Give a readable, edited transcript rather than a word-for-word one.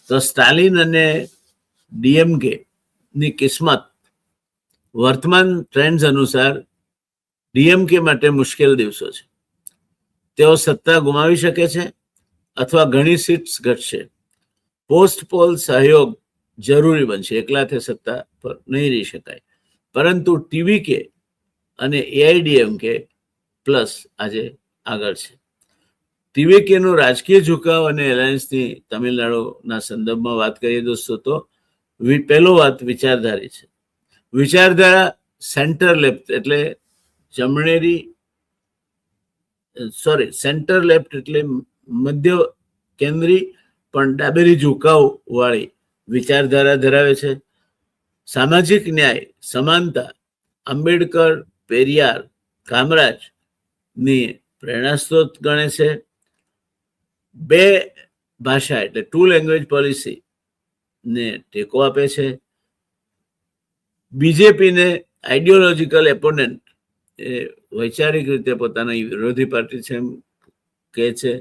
તો સ્ટાલિન અને ડીએમકે ની કિસ્મત વર્તમાન ટ્રેન્ડ્સ અનુસાર ડીએમકે માટે મુશ્કેલ દિવસો છે. તેઓ સત્તા ગુમાવી શકે છે અથવા ઘણી સીટ્સ ઘટશે. પોસ્ટ પોલ સહયોગ જરૂરી બનશે, એકલાથી સત્તા પર નહીં રહી શકાય. પરંતુ ટીવીકે અને એઆઈડીએમકે પ્લસ આજે આગળ છે. ટીવીકેનું રાજકીય ઝુકાવ અને એલાયન્સની તમિલનાડુના સંદર્ભમાં વાત કરીએ દોસ્તો, તો પહેલો વાત વિચારધારી છે. વિચારધારા સેન્ટર લેફ્ટ એટલે સેન્ટર લેફ્ટ એટલે મધ્ય કેન્દ્રી પણ ડાબેરી ઝુકાવ વાળી વિચારધારા ધરાવે છે. સામાજિક ન્યાય, સમાનતા, આંબેડકર, પેરિયાર, કામરાજ ની પ્રેરણા સ્ત્રોત ગણે છે. બે ભાષા એટલે 2 લેંગ્વેજ પોલિસી ને ટેકો આપે છે. બીજેપીને આઈડિયોલોજીકલ એપોનેન્ટ, વૈચારિક રીતે પોતાના વિરોધી પાર્ટી છે એમ કહે છે.